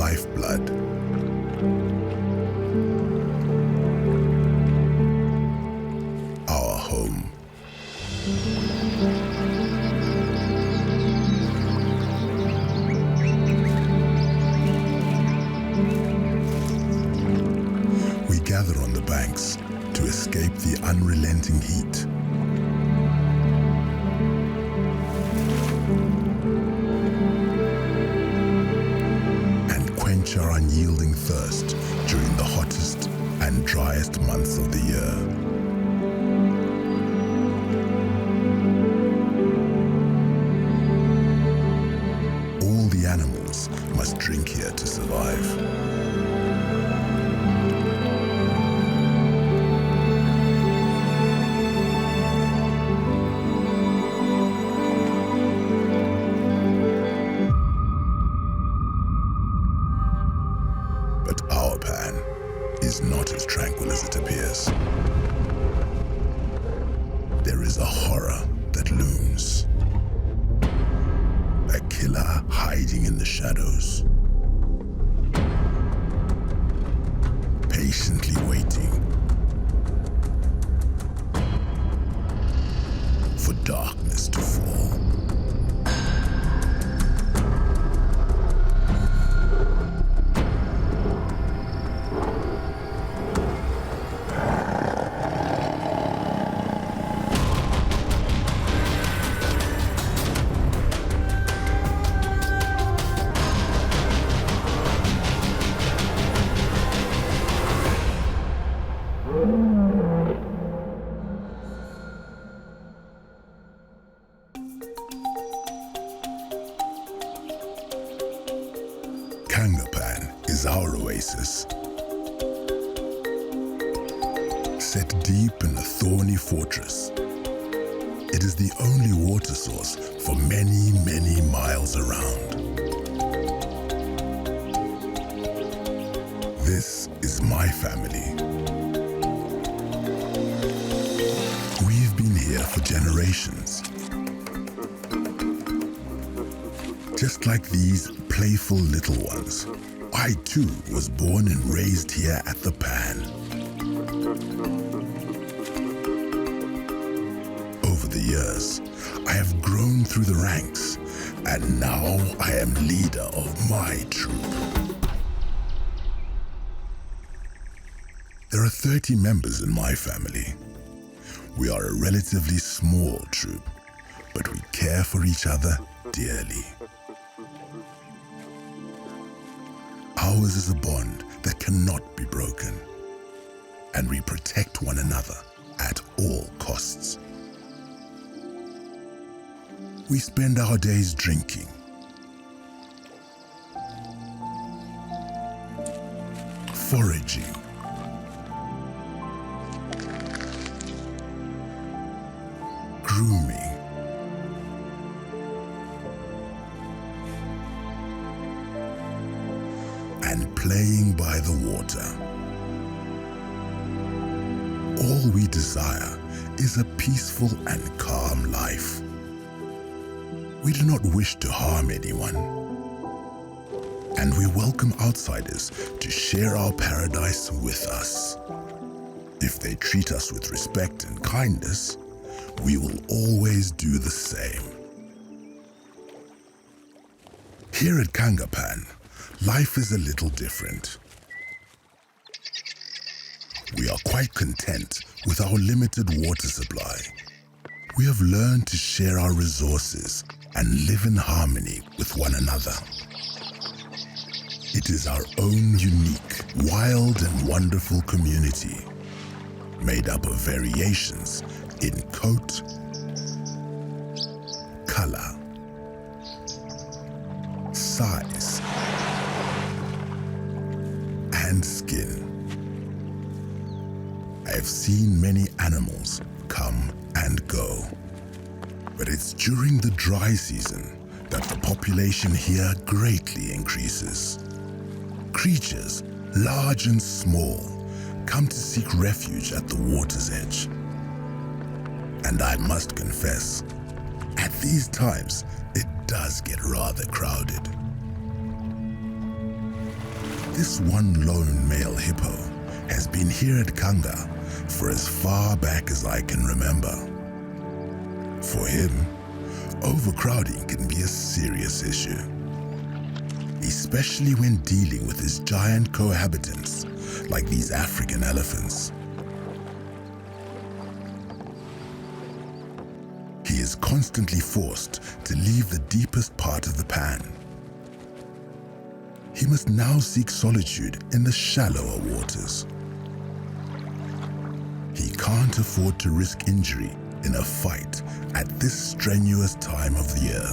lifeblood. Our home. We gather on the banks to escape the unrelenting heat. And quench our unyielding thirst during the hottest and driest months of the year. All the animals must drink here to survive. But our pan is not as tranquil as it appears. There is a horror that looms. A killer hiding in the shadows. Patiently waiting for darkness to fall. Kanga Pan is our oasis. Set deep in a thorny fortress, it is the only water source for many, many miles around. This is my family. We've been here for generations. Just like these playful little ones, I too was born and raised here at the Pan. Over the years, I have grown through the ranks, and now I am leader of my troop. There are 30 members in my family. We are a relatively small troop, but we care for each other dearly. Ours is a bond that cannot be broken, and we protect one another at all costs. We spend our days drinking, foraging, grooming, and playing by the water. All we desire is a peaceful and calm life. We do not wish to harm anyone, and we welcome outsiders to share our paradise with us. If they treat us with respect and kindness, we will always do the same. Here at Kanga Pan, life is a little different. We are quite content with our limited water supply. We have learned to share our resources and live in harmony with one another. It is our own unique, wild and wonderful community, made up of variations in coat, color, size, and skin. I have seen many animals come and go, but it's during the dry season that the population here greatly increases. Creatures, large and small, come to seek refuge at the water's edge. And I must confess, at these times, it does get rather crowded. this one lone male hippo has been here at Kanga for as far back as I can remember. For him, overcrowding can be a serious issue, especially when dealing with his giant cohabitants like these African elephants. He is constantly forced to leave the deepest part of the pan. He must now seek solitude in the shallower waters. He can't afford to risk injury in a fight at this strenuous time of the year.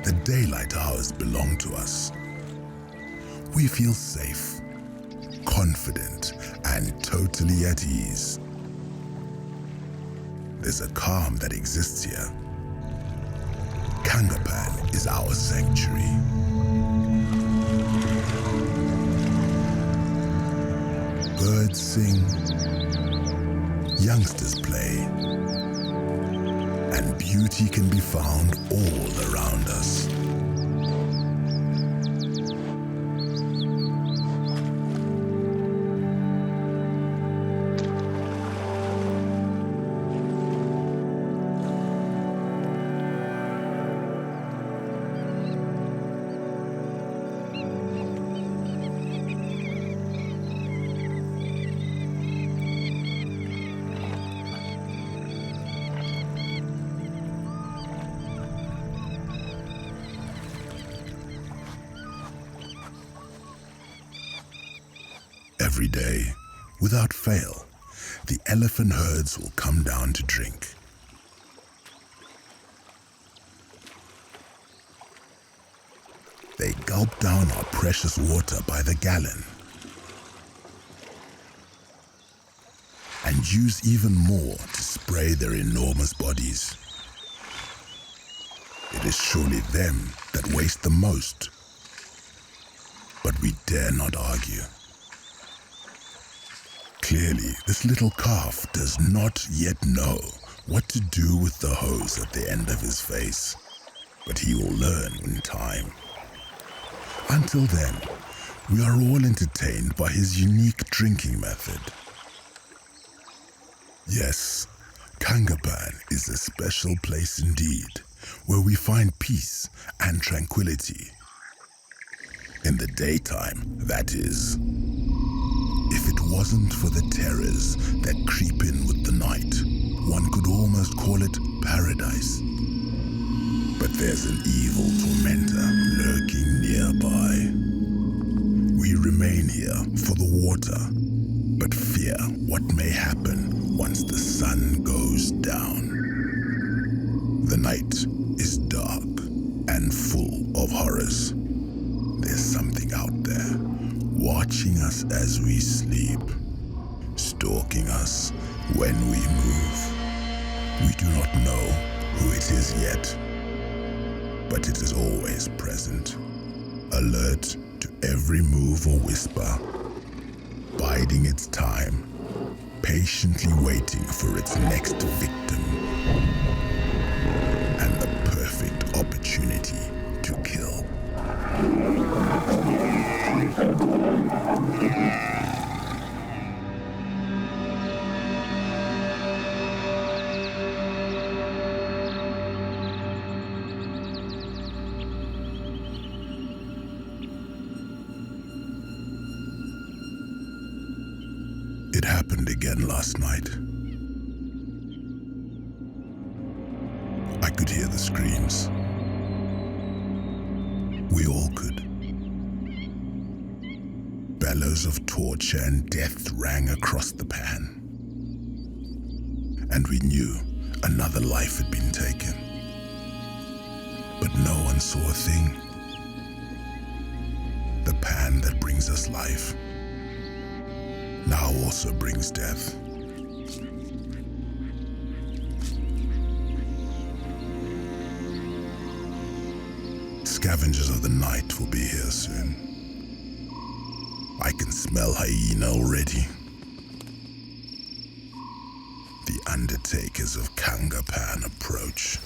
The daylight hours belong to us. We feel safe, confident, and totally at ease. There's a calm that exists here. Kanga Pan is our sanctuary. Birds sing, youngsters play, and beauty can be found all around us. Every day, without fail, the elephant herds will come down to drink. They gulp down our precious water by the gallon and use even more to spray their enormous bodies. It is surely them that waste the most, but we dare not argue. Clearly, this little calf does not yet know what to do with the hose at the end of his face, but he will learn in time. Until then, we are all entertained by his unique drinking method. Yes, Kanga Pan is a special place indeed, where we find peace and tranquility. In the daytime, that is. If it wasn't for the terrors that creep in with the night, one could almost call it paradise. But there's an evil tormentor lurking nearby. We remain here for the water, but fear what may happen once the sun goes down. The night is dark and full of horrors. There's something out there, watching us as we sleep, stalking us when we move. We do not know who it is yet, but it is always present, alert to every move or whisper, biding its time, patiently waiting for its next victim, and the perfect opportunity to kill. It happened again last night. I could hear the screams. We all could. Bellows of torture and death rang across the pan. And we knew another life had been taken. But no one saw a thing. The pan that brings us life now also brings death. Scavengers of the night will be here soon. I can smell hyena already. The undertakers of Kanga Pan approach.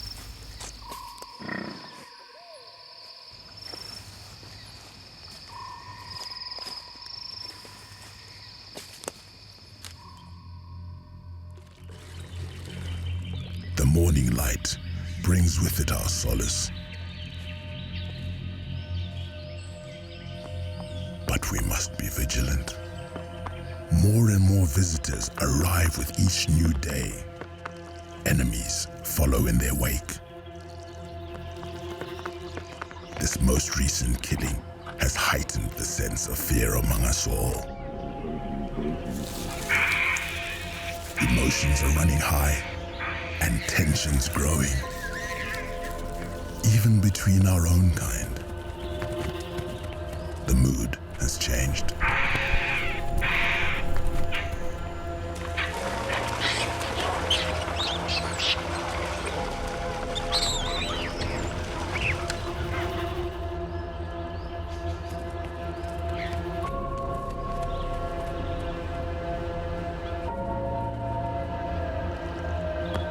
light brings with it our solace. But we must be vigilant. More and more visitors arrive with each new day. Enemies follow in their wake. This most recent killing has heightened the sense of fear among us all. Emotions are running high and tensions growing, even between our own kind. The mood has changed.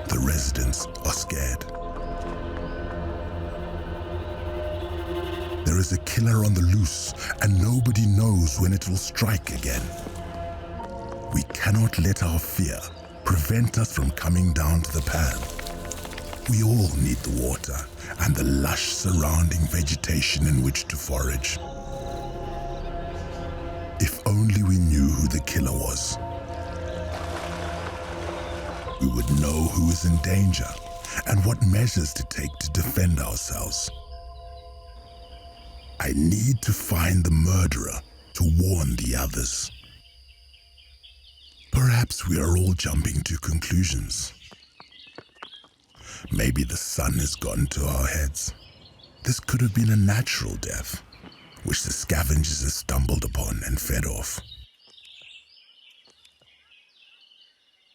The residents are scared. There is a killer on the loose, and nobody knows when it will strike again. We cannot let our fear prevent us from coming down to the pan. We all need the water and the lush surrounding vegetation in which to forage. If only we knew who the killer was. We would know who is in danger and what measures to take to defend ourselves. I need to find the murderer to warn the others. Perhaps we are all jumping to conclusions. Maybe the sun has gotten to our heads. This could have been a natural death, which the scavengers have stumbled upon and fed off.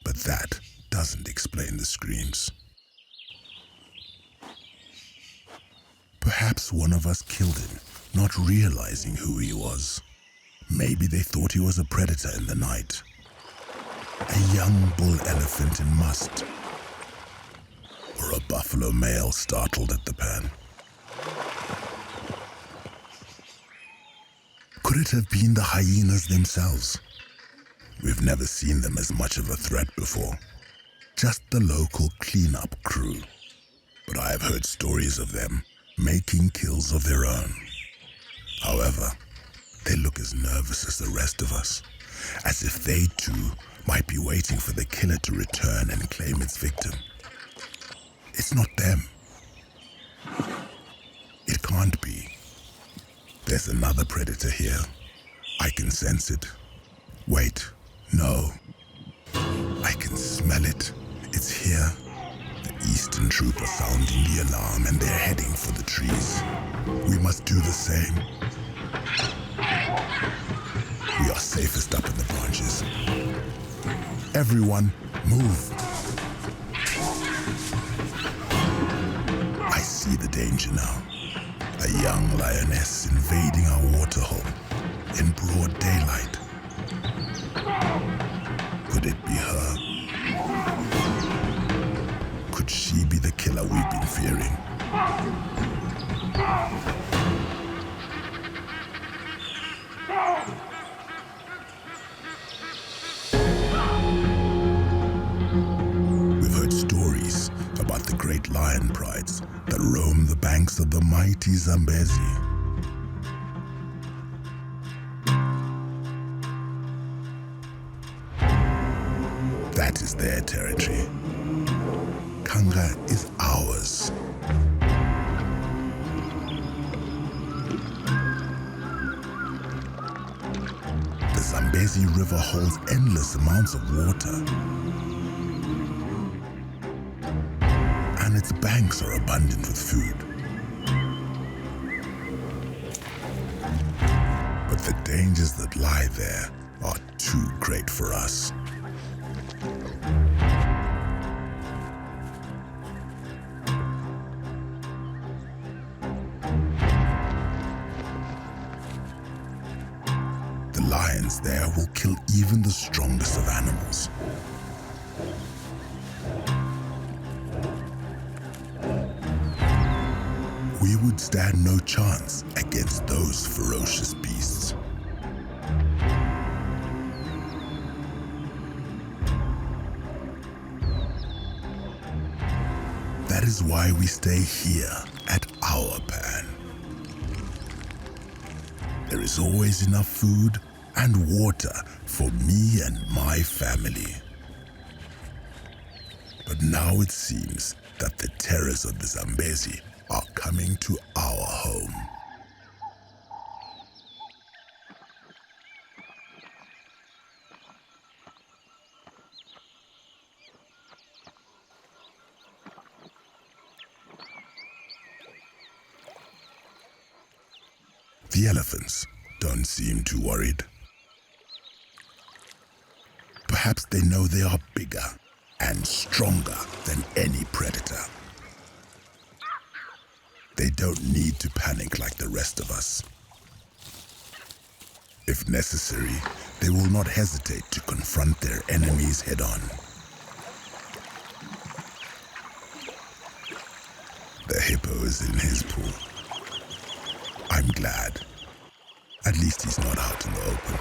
But that doesn't explain the screams. Perhaps one of us killed him, not realizing who he was. Maybe they thought he was a predator in the night. A young bull elephant in must. Or a buffalo male startled at the pan. Could it have been the hyenas themselves? We've never seen them as much of a threat before. Just the local cleanup crew. But I have heard stories of them making kills of their own. However, they look as nervous as the rest of us, as if they too might be waiting for the killer to return and claim its victim. It's not them. It can't be. There's another predator here. I can sense it. Wait, no. I can smell it. It's here. The Eastern troop are sounding the alarm and they're heading for the trees. We must do the same. We are safest up in the branches. Everyone, move. I see the danger now. A young lioness invading our waterhole in broad daylight. Could it be her? Could she be the killer we've been fearing? We've heard stories about the great lion prides that roam the banks of the mighty Zambezi. That is their territory. Kanga is ours. The Zambezi River holds endless amounts of water. And its banks are abundant with food. But the dangers that lie there are too great for us. The lions there will kill even the strongest of animals. We would stand no chance against those ferocious beasts. That is why we stay here at our pan. There is always enough food and water for me and my family. But now it seems that the terrors of the Zambezi are coming to our home. The elephants don't seem too worried. Perhaps they know they are bigger and stronger than any predator. They don't need to panic like the rest of us. If necessary, they will not hesitate to confront their enemies head-on. The hippo is in his pool. I'm glad. At least he's not out in the open.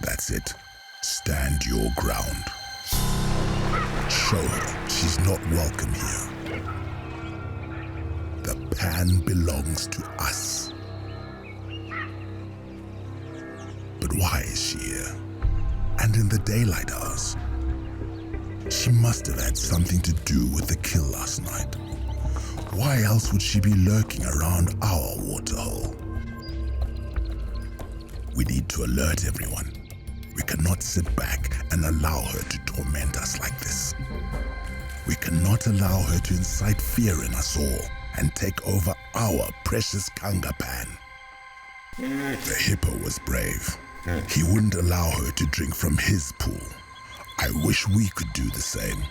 That's it. Stand your ground. Show her she's not welcome here. The pan belongs to us. But why is she here? And in the daylight hours? She must have had something to do with the kill last night. Why else would she be lurking around our waterhole? We need to alert everyone. We cannot sit back and allow her to torment us like this. We cannot allow her to incite fear in us all and take over our precious Kanga Pan. The hippo was brave. He wouldn't allow her to drink from his pool. I wish we could do the same.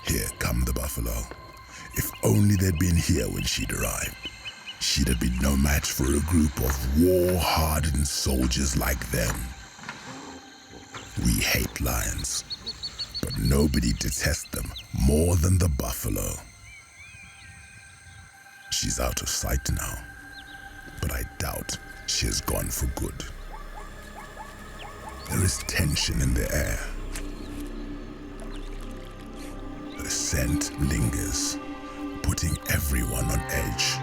Here come the buffalo. If only they'd been here when she'd arrived. She'd have been no match for a group of war-hardened soldiers like them. We hate lions, but nobody detests them more than the buffalo. She's out of sight now, but I doubt she has gone for good. There is tension in the air. The scent lingers, putting everyone on edge.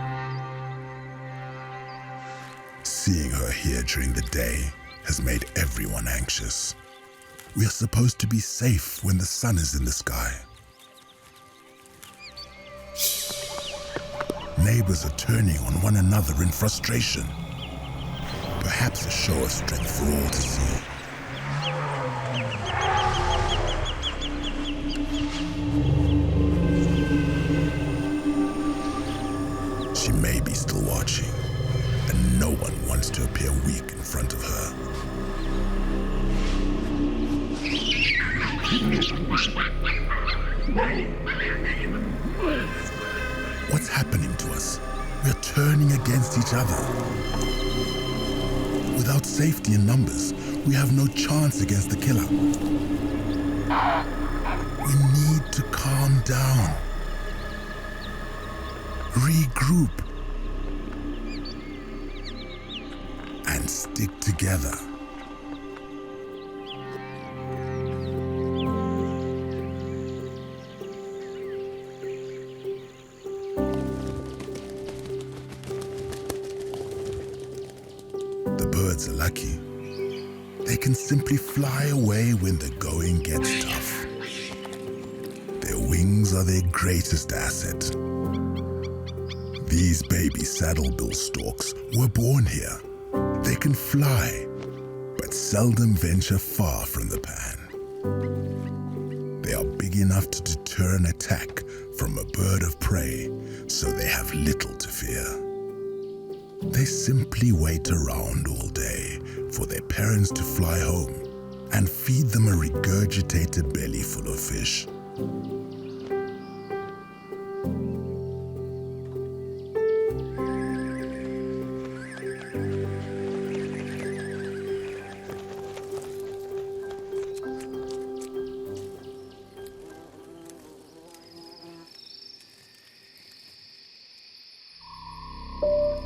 Seeing her here during the day has made everyone anxious. We are supposed to be safe when the sun is in the sky. Neighbors are turning on one another in frustration. Perhaps a show of strength for all to see. She may be still watching, and no one wants to appear weak in front of her. What's happening to us? We're turning against each other. Without safety in numbers, we have no chance against the killer. We need to calm down. Regroup. And stick together. The birds are lucky. They can simply fly away when the going gets tough. Their wings are their greatest asset. These baby saddlebill storks were born here. They can fly, but seldom venture far from the pan. They are big enough to deter an attack from a bird of prey, so they have little to fear. They simply wait around all day for their parents to fly home and feed them a regurgitated belly full of fish.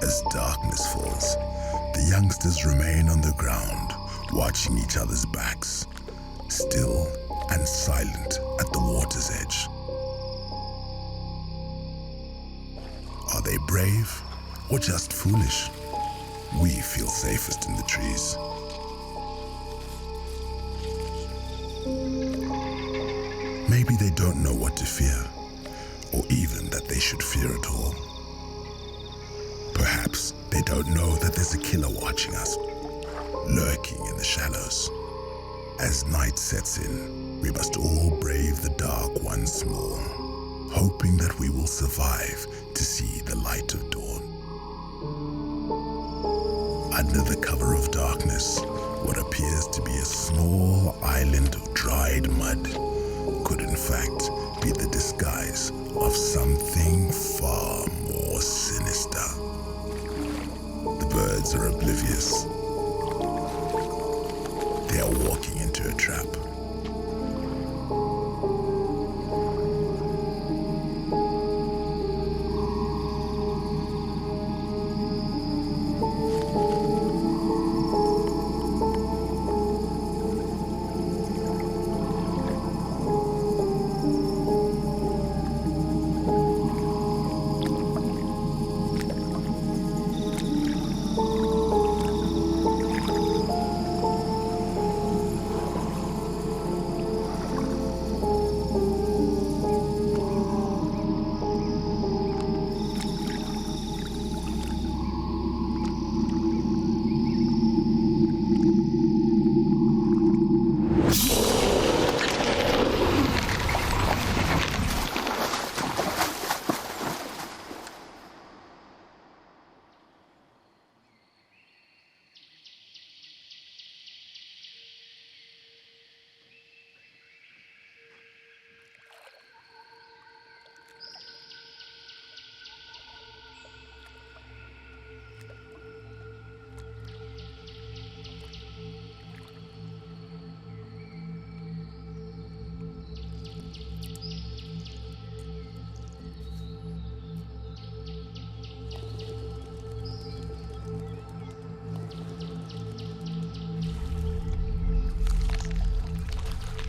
As darkness falls, The youngsters remain on the ground, watching each other's backs, still and silent at the water's edge. Are they brave or just foolish? We feel safest in the trees. Maybe they don't know what to fear, or even that they should fear at all. Perhaps they don't know that there's a killer watching us, lurking in the shallows. As night sets in, we must all brave the dark once more, hoping that we will survive to see the light of dawn. Under the cover of darkness, what appears to be a small island of dried mud could in fact be the disguise of something far more sinister. The birds are oblivious. They are walking into a trap.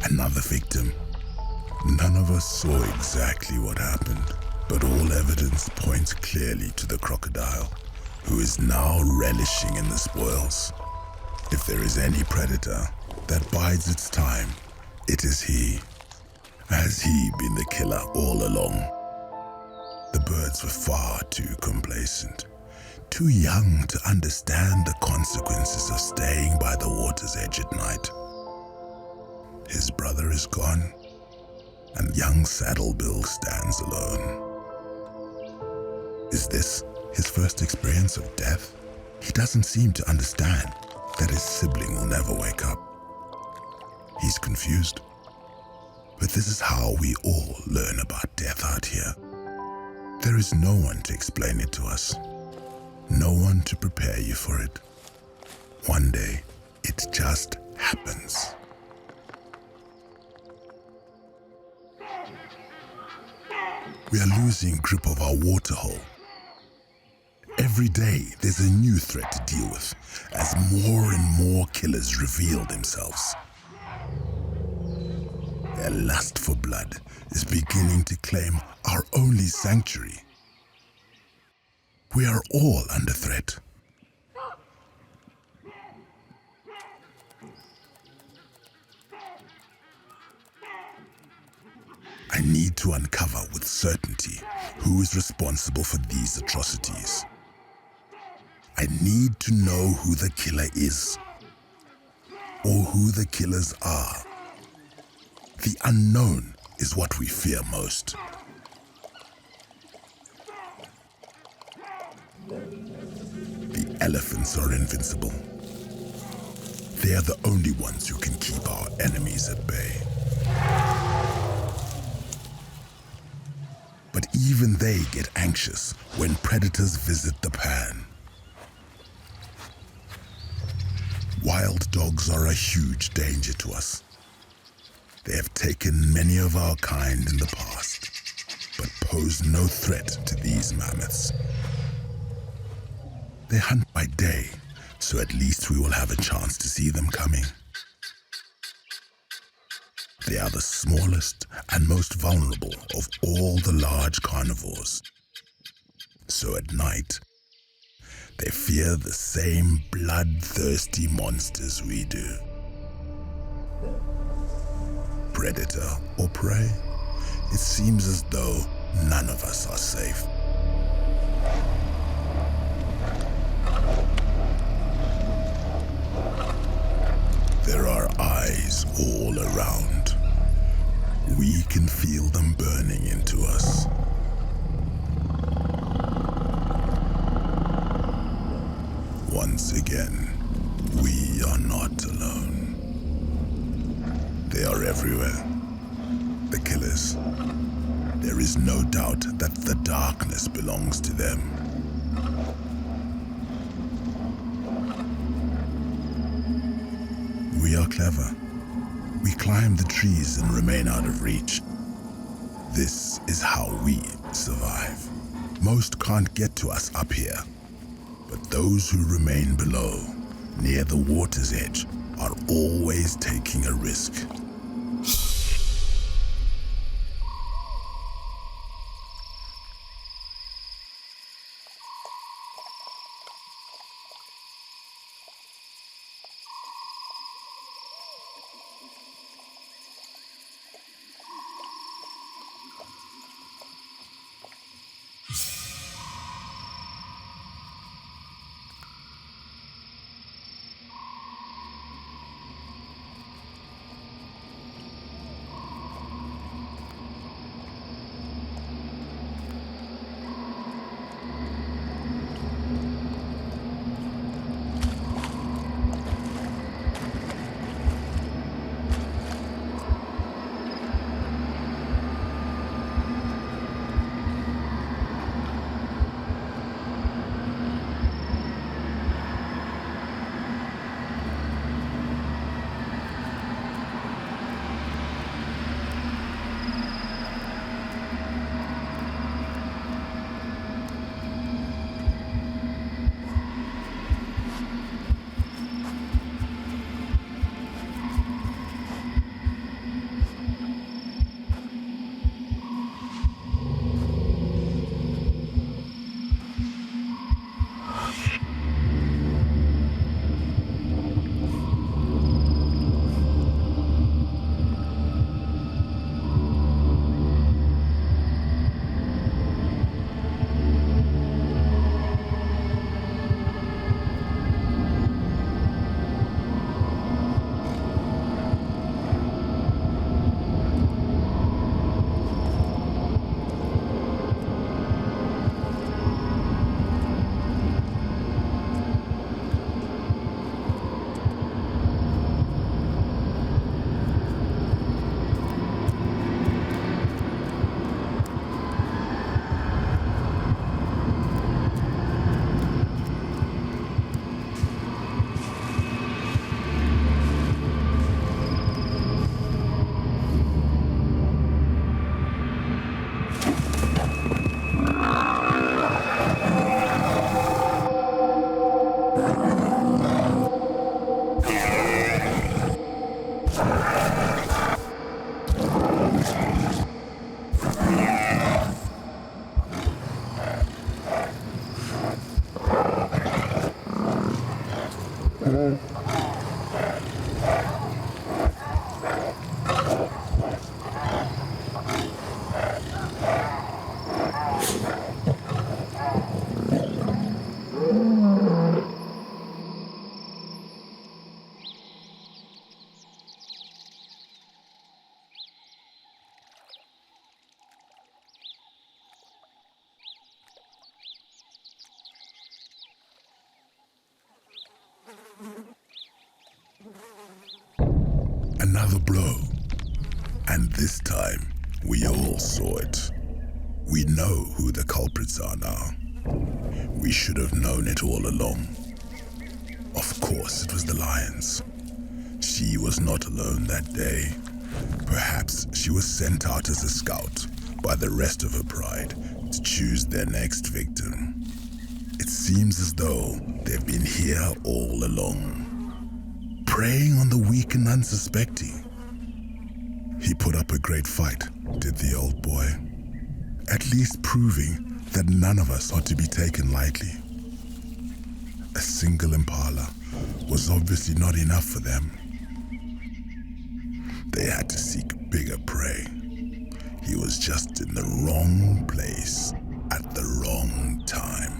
Another victim. None of us saw exactly what happened, but all evidence points clearly to the crocodile, who is now relishing in the spoils. If there is any predator that bides its time, it is he. Has he been the killer all along? The birds were far too complacent, too young to understand the consequences of staying by the water's edge at night. His brother is gone, and young Saddlebill stands alone. Is this his first experience of death? He doesn't seem to understand that his sibling will never wake up. He's confused. But this is how we all learn about death out here. There is no one to explain it to us. No one to prepare you for it. One day, it just happens. We are losing grip of our waterhole. Every day, there's a new threat to deal with as more and more killers reveal themselves. Their lust for blood is beginning to claim our only sanctuary. We are all under threat. I need to uncover with certainty who is responsible for these atrocities. I need to know who the killer is, or who the killers are. The unknown is what we fear most. The elephants are invincible. They are the only ones who can keep our enemies at bay. But even they get anxious when predators visit the pan. Wild dogs are a huge danger to us. They have taken many of our kind in the past, but pose no threat to these mammoths. They hunt by day, so at least we will have a chance to see them coming. They are the smallest and most vulnerable of all the large carnivores. So at night, they fear the same bloodthirsty monsters we do. Predator or prey, it seems as though none of us are safe. There are eyes all around. We can feel them burning into us. Once again, we are not alone. They are everywhere. The killers. There is no doubt that the darkness belongs to them. We are clever. We climb the trees and remain out of reach. This is how we survive. Most can't get to us up here, but those who remain below, near the water's edge, are always taking a risk. Another blow. And this time, we all saw it. We know who the culprits are now. We should have known it all along. Of course, it was the lions. She was not alone that day. Perhaps she was sent out as a scout by the rest of her pride to choose their next victim. It seems as though they've been here all along, preying on the weak and unsuspecting. He put up a great fight, did the old boy, at least proving that none of us ought to be taken lightly. A single impala was obviously not enough for them. They had to seek bigger prey. He was just in the wrong place at the wrong time.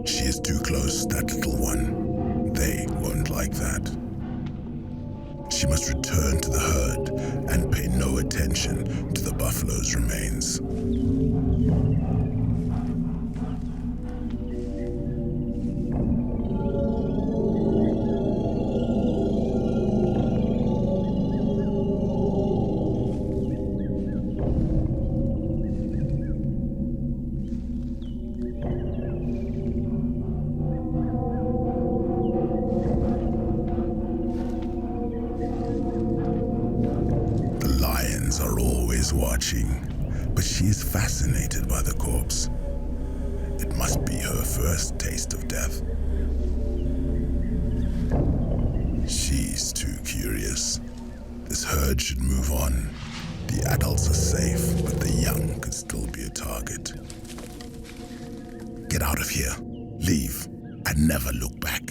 She is too close, that little one. They won't like that. She must return to the herd and pay no attention to the buffalo's remains. Are always watching, but she is fascinated by the corpse. It must be her first taste of death. She's too curious. This herd should move on. The adults are safe, but the young could still be a target. Get out of here. Leave, and never look back.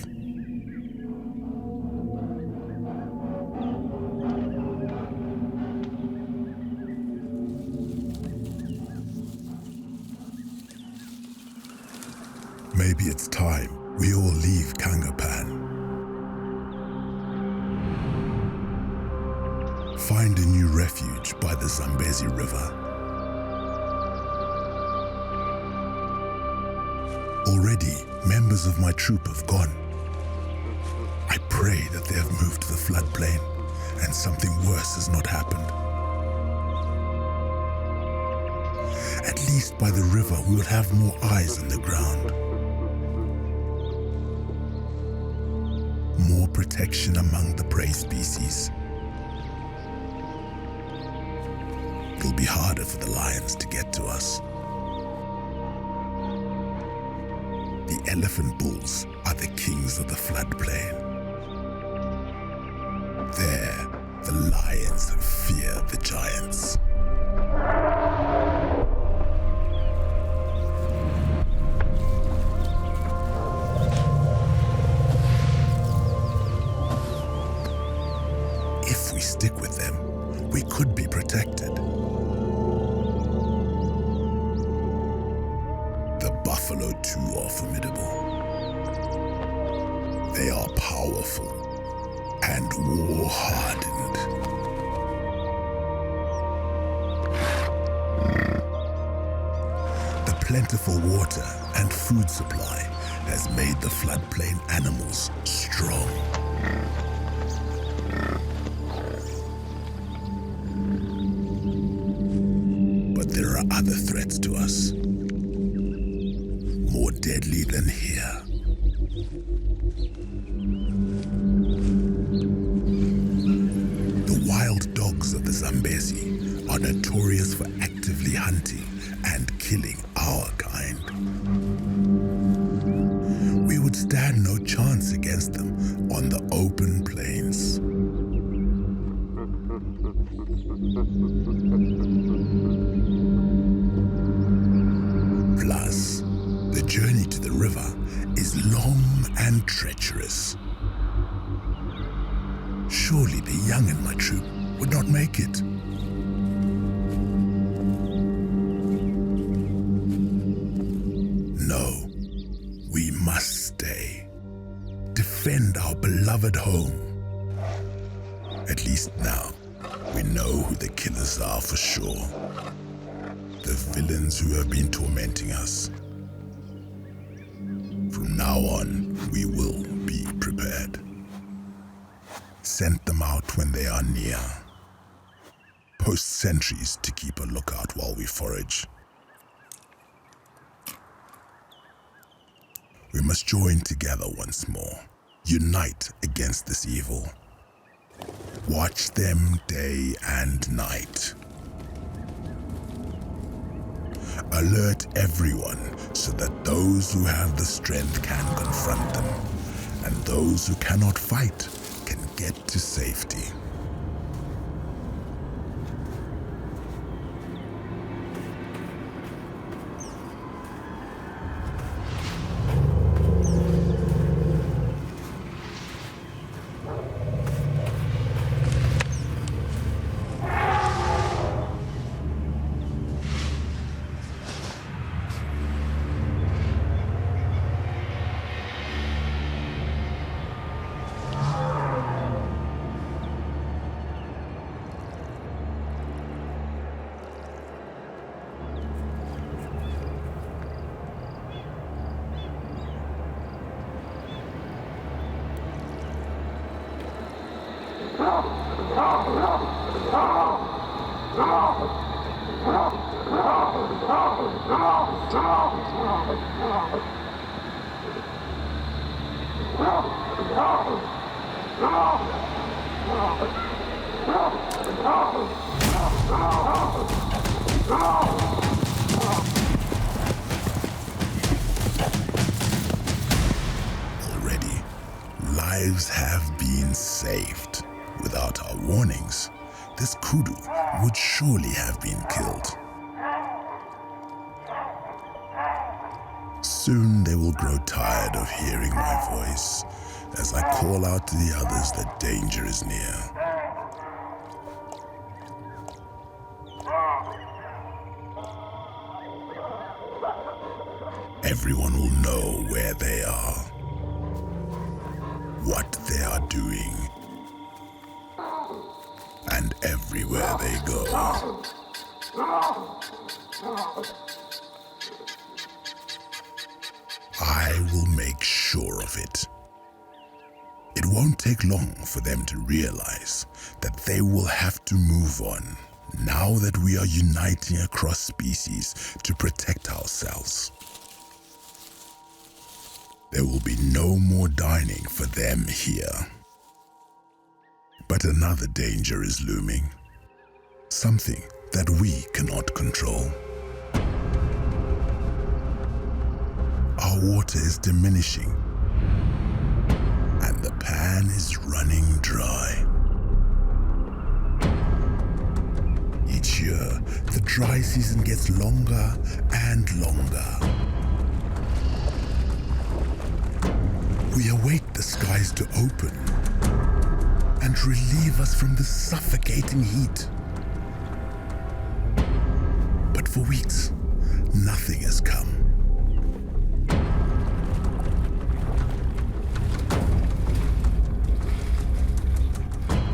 Maybe it's time we all leave Kanga Pan. Find a new refuge by the Zambezi River. Already, members of my troop have gone. I pray that they have moved to the floodplain and something worse has not happened. At least by the river we will have more eyes on the ground. More protection among the prey species. It'll be harder for the lions to get to us. The elephant bulls are the kings of the floodplain. There, the lions fear the giants. If we stick with them, we could be protected. The buffalo too are formidable. They are powerful and war-hardened. The plentiful water and food supply has made the floodplain animals strong. There are other threats to us, more deadly than here. The wild dogs of the Zambezi are notorious for actively hunting and killing our kind. We would stand no chance against them on the open plains. Plus, the journey to the river is long and treacherous. Surely the young in my troop would not make it. No, we must stay. Defend our beloved home. At least now, we know who the killers are for sure. The villains who have been tormenting us. From now on, we will be prepared. Send them out when they are near. Post sentries to keep a lookout while we forage. We must join together once more, unite against this evil. Watch them day and night. Alert everyone so that those who have the strength can confront them, and those who cannot fight can get to safety. Already, lives have been saved. Without our warnings, this kudu would surely have been killed. Soon they will grow tired of hearing my voice as I call out to the others that danger is near. Everyone will know where they are, what they are doing, and everywhere they go. I will make sure of it. It won't take long for them to realize that they will have to move on now that we are uniting across species to protect ourselves. There will be no more dining for them here. But another danger is looming. Something that we cannot control. Our water is diminishing, and the pan is running dry. Each year, the dry season gets longer and longer. We await the skies to open and relieve us from the suffocating heat. But for weeks, nothing has come.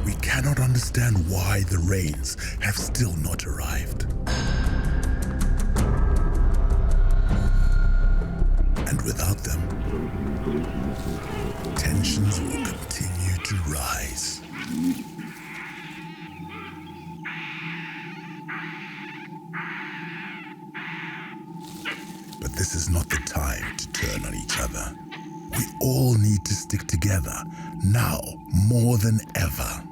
We cannot understand why the rains have still not arrived. And without them, tensions will continue to rise. But this is not the time to turn on each other. We all need to stick together, now more than ever.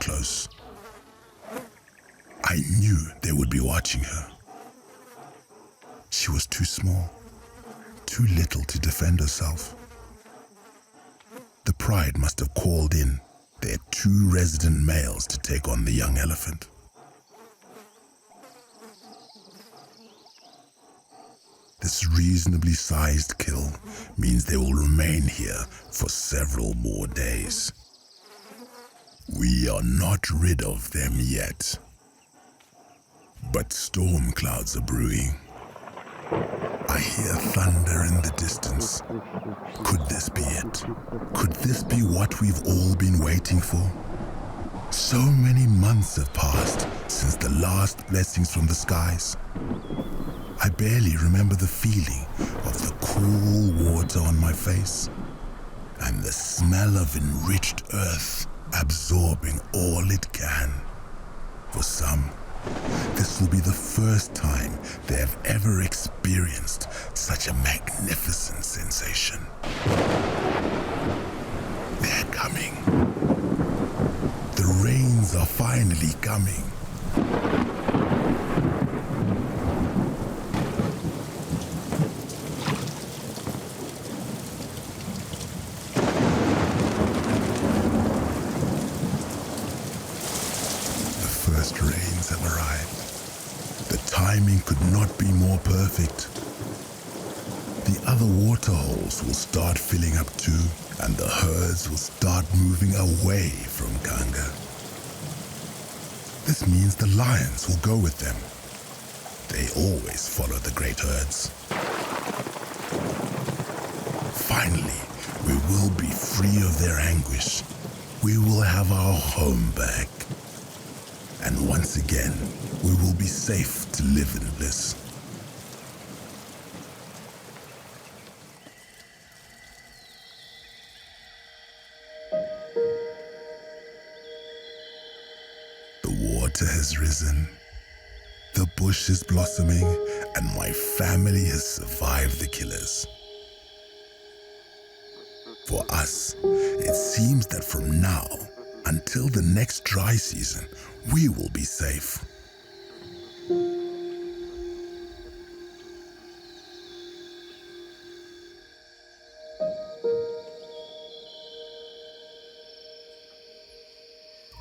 close. I knew they would be watching her. She was too small, too little to defend herself. The pride must have called in their 2 resident males to take on the young elephant. This reasonably sized kill means they will remain here for several more days. We are not rid of them yet. But storm clouds are brewing. I hear thunder in the distance. Could this be it? Could this be what we've all been waiting for? So many months have passed since the last blessings from the skies. I barely remember the feeling of the cool water on my face and the smell of enriched earth absorbing all it can. For some, this will be the first time they have ever experienced such a magnificent sensation. They're coming. The rains are finally coming. Rains have arrived. The timing could not be more perfect. The other waterholes will start filling up too, and the herds will start moving away from Kanga. This means the lions will go with them. They always follow the great herds. Finally, we will be free of their anguish. We will have our home back. And once again, we will be safe to live in bliss. The water has risen, the bush is blossoming, and my family has survived the killers. For us, it seems that from now until the next dry season, we will be safe.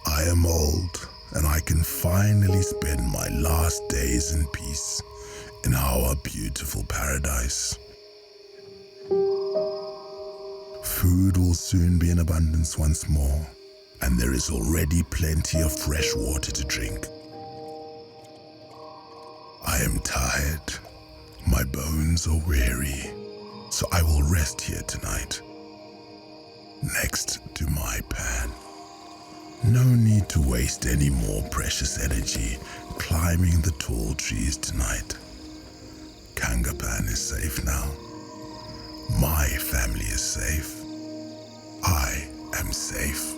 I am old, and I can finally spend my last days in peace in our beautiful paradise. Food will soon be in abundance once more, and there is already plenty of fresh water to drink. I am tired, my bones are weary, so I will rest here tonight, next to my pan. No need to waste any more precious energy climbing the tall trees tonight. Kanga Pan is safe now. My family is safe. I am safe.